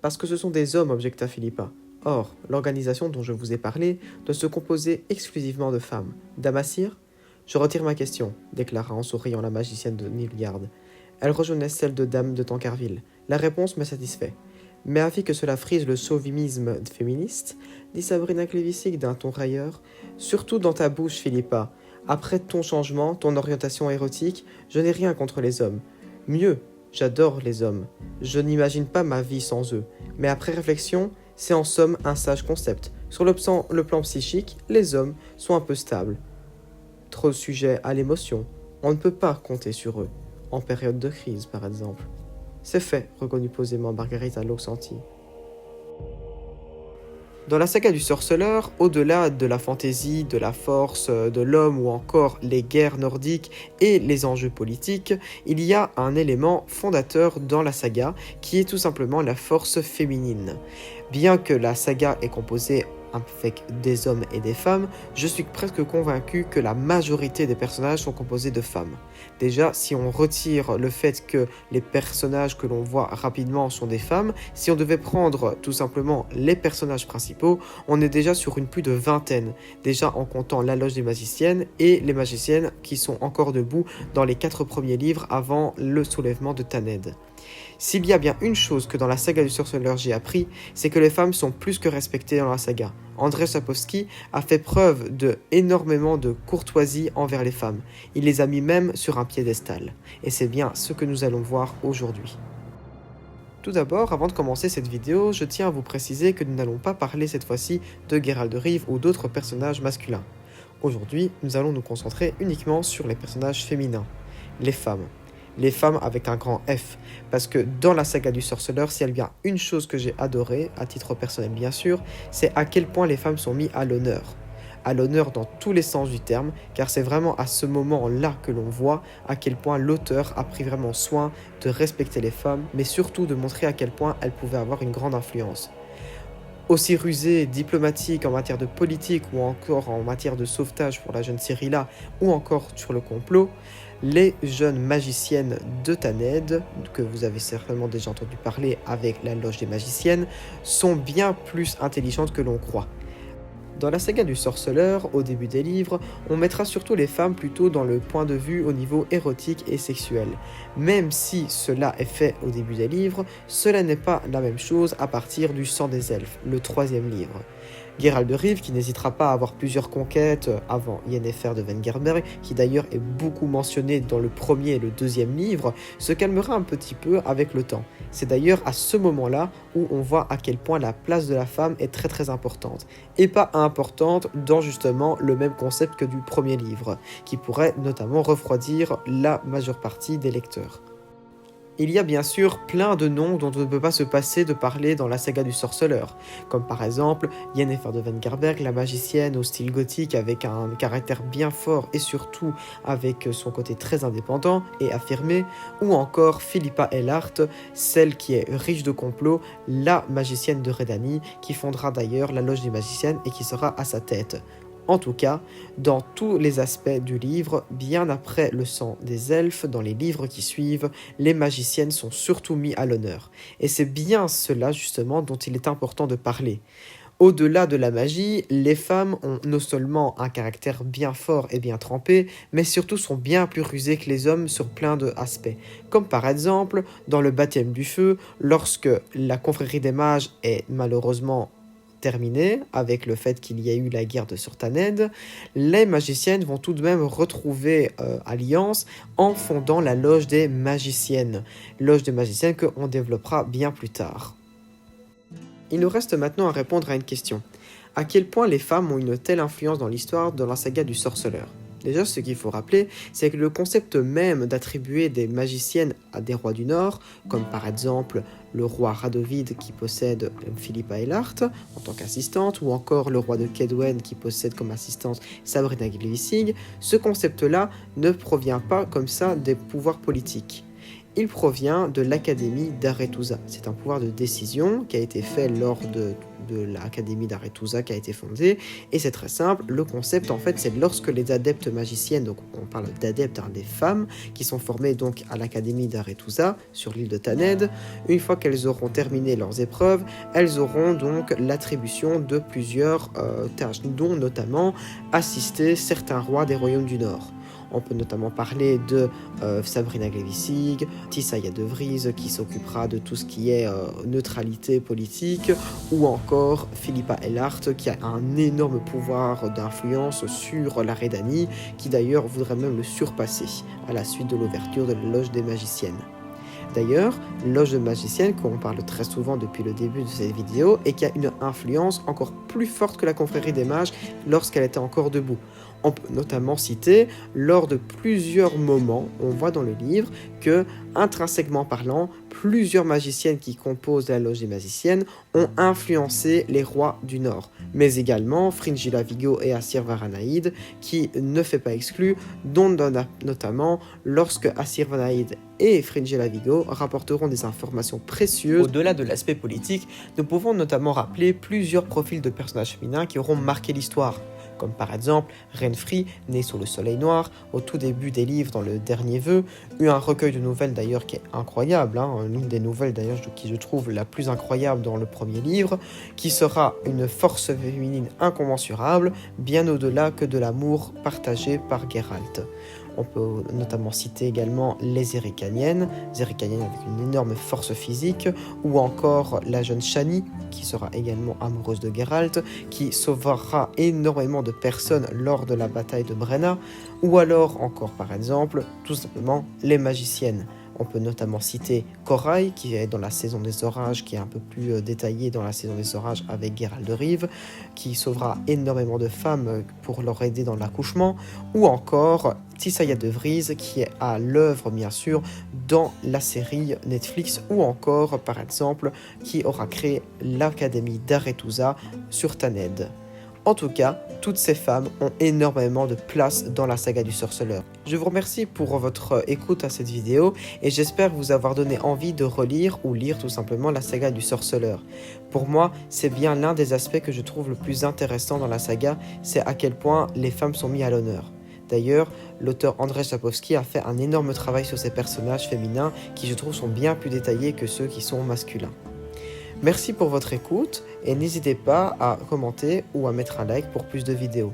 Parce que ce sont des hommes, objecta Philippa. Or, l'organisation dont je vous ai parlé doit se composer exclusivement de femmes. Damassir ? Je retire ma question, déclara en souriant la magicienne de Nilgard. Elle rejoignait celle de Dame de Tancarville. La réponse me satisfait. Mais afin que cela frise le chauvinisme féministe, dit Sabrina Clévissig d'un ton railleur, surtout dans ta bouche, Philippa. Après ton changement, ton orientation érotique, je n'ai rien contre les hommes. Mieux, j'adore les hommes. Je n'imagine pas ma vie sans eux. Mais après réflexion, c'est en somme un sage concept. Sur le plan psychique, les hommes sont un peu stables. Trop sujets à l'émotion. On ne peut pas compter sur eux. En période de crise, par exemple. C'est fait, reconnut posément Margarita Loxanti. Dans la saga du sorceleur, au-delà de la fantaisie, de la force, de l'homme ou encore les guerres nordiques et les enjeux politiques, il y a un élément fondateur dans la saga qui est tout simplement la force féminine. Bien que la saga est composée avec des hommes et des femmes, je suis presque convaincu que la majorité des personnages sont composés de femmes. Déjà, si on retire le fait que les personnages que l'on voit rapidement sont des femmes, si on devait prendre tout simplement les personnages principaux, on est déjà sur une plus de vingtaine, déjà en comptant la loge des magiciennes et les magiciennes qui sont encore debout dans les 4 premiers livres avant le soulèvement de Thanedd. S'il y a bien une chose que dans la saga du sorceleur j'ai appris, c'est que les femmes sont plus que respectées dans la saga. Andrzej Sapkowski a fait preuve de énormément de courtoisie envers les femmes. Il les a mis même sur un piédestal. Et c'est bien ce que nous allons voir aujourd'hui. Tout d'abord, avant de commencer cette vidéo, je tiens à vous préciser que nous n'allons pas parler cette fois-ci de Geralt de Rive ou d'autres personnages masculins. Aujourd'hui, nous allons nous concentrer uniquement sur les personnages féminins, les femmes. Les femmes avec un grand F, parce que dans la saga du sorceleur, s'il y a bien une chose que j'ai adorée, à titre personnel bien sûr, c'est à quel point les femmes sont mises à l'honneur. À l'honneur dans tous les sens du terme, car c'est vraiment à ce moment-là que l'on voit à quel point l'auteur a pris vraiment soin de respecter les femmes, mais surtout de montrer à quel point elles pouvaient avoir une grande influence. Aussi rusée, diplomatique en matière de politique ou encore en matière de sauvetage pour la jeune Cyrilla ou encore sur le complot, les jeunes magiciennes de Thanedd, que vous avez certainement déjà entendu parler avec la loge des magiciennes, sont bien plus intelligentes que l'on croit. Dans la saga du sorceleur, au début des livres, on mettra surtout les femmes plutôt dans le point de vue au niveau érotique et sexuel. Même si cela est fait au début des livres, cela n'est pas la même chose à partir du Sang des Elfes, le 3e livre. Geralt de Rive, qui n'hésitera pas à avoir plusieurs conquêtes avant Yennefer de Wengerberg, qui d'ailleurs est beaucoup mentionné dans le 1er et le 2e livre, se calmera un petit peu avec le temps. C'est d'ailleurs à ce moment-là où on voit à quel point la place de la femme est très très importante, et pas importante dans justement le même concept que du 1er livre, qui pourrait notamment refroidir la majeure partie des lecteurs. Il y a bien sûr plein de noms dont on ne peut pas se passer de parler dans la saga du sorceleur, comme par exemple Yennefer de Wengerberg, la magicienne au style gothique avec un caractère bien fort et surtout avec son côté très indépendant et affirmé, ou encore Philippa Ehlert, celle qui est riche de complot, la magicienne de Redani, qui fondera d'ailleurs la loge des magiciennes et qui sera à sa tête. En tout cas, dans tous les aspects du livre, bien après le sang des elfes, dans les livres qui suivent, les magiciennes sont surtout mis à l'honneur. Et c'est bien cela justement dont il est important de parler. Au-delà de la magie, les femmes ont non seulement un caractère bien fort et bien trempé, mais surtout sont bien plus rusées que les hommes sur plein d'aspects. Comme par exemple, dans le baptême du feu, lorsque la confrérie des mages est malheureusement terminée, avec le fait qu'il y a eu la guerre de Thanedd, les magiciennes vont tout de même retrouver alliance en fondant la loge des magiciennes. Loge des magiciennes qu'on développera bien plus tard. Il nous reste maintenant à répondre à une question. À quel point les femmes ont une telle influence dans l'histoire de la saga du sorceleur ? Déjà, ce qu'il faut rappeler, c'est que le concept même d'attribuer des magiciennes à des rois du Nord, comme par exemple le roi Radovid qui possède Philippa Ehlert en tant qu'assistante, ou encore le roi de Kaedwen qui possède comme assistante Sabrina Glevissig, ce concept-là ne provient pas comme ça des pouvoirs politiques. Il provient de l'Académie d'Arethusa. C'est un pouvoir de décision qui a été fait lors de l'Académie d'Arethusa qui a été fondée, et c'est très simple. Le concept, en fait, c'est lorsque les adeptes magiciennes, donc on parle d'adeptes, des femmes, qui sont formées donc à l'Académie d'Arethusa sur l'île de Thanedd, une fois qu'elles auront terminé leurs épreuves, elles auront donc l'attribution de plusieurs tâches, dont notamment assister certains rois des royaumes du Nord. On peut notamment parler de Sabrina Glevisig, Tissaia de Vries qui s'occupera de tout ce qui est neutralité politique, ou encore Philippa Ehlert qui a un énorme pouvoir d'influence sur la Redanie, qui d'ailleurs voudrait même le surpasser à la suite de l'ouverture de la loge des magiciennes. D'ailleurs, loge de magicienne, qu'on parle très souvent depuis le début de cette vidéo, et qui a une influence encore plus forte que la confrérie des mages lorsqu'elle était encore debout. On peut notamment citer, lors de plusieurs moments, on voit dans le livre que, intrinsèquement parlant, plusieurs magiciennes qui composent la loge des magiciennes ont influencé les rois du Nord, mais également Fringilla Vigo et Assir Varanaïd, qui ne fait pas exclu, dont notamment lorsque Assir Varanaïd et Fringilla Vigo rapporteront des informations précieuses. Au-delà de l'aspect politique, nous pouvons notamment rappeler plusieurs profils de personnages féminins qui auront marqué l'histoire, comme par exemple Renfri, née sous le soleil noir, au tout début des livres dans le dernier vœu, un recueil de nouvelles d'ailleurs qui est incroyable, l'une des nouvelles d'ailleurs qui je trouve la plus incroyable dans le premier livre, qui sera une force féminine incommensurable, bien au-delà que de l'amour partagé par Geralt. On peut notamment citer également les Ericaniennes avec une énorme force physique, ou encore la jeune Shani, qui sera également amoureuse de Geralt, qui sauvera énormément de personnes lors de la bataille de Brenna, ou alors encore par exemple, tout simplement, les magiciennes. On peut notamment citer Corail, qui est dans la saison des orages, qui est un peu plus détaillée dans la saison des orages avec Geralt de Rive, qui sauvera énormément de femmes pour leur aider dans l'accouchement, ou encore Tissaia de Vries, qui est à l'œuvre bien sûr dans la série Netflix, ou encore par exemple qui aura créé l'Académie d'Arethusa sur Thanedd. En tout cas, toutes ces femmes ont énormément de place dans la saga du sorceleur. Je vous remercie pour votre écoute à cette vidéo et j'espère vous avoir donné envie de relire ou lire tout simplement la saga du sorceleur. Pour moi, c'est bien l'un des aspects que je trouve le plus intéressant dans la saga, c'est à quel point les femmes sont mises à l'honneur. D'ailleurs, l'auteur Andrzej Sapkowski a fait un énorme travail sur ces personnages féminins qui je trouve sont bien plus détaillés que ceux qui sont masculins. Merci pour votre écoute et n'hésitez pas à commenter ou à mettre un like pour plus de vidéos.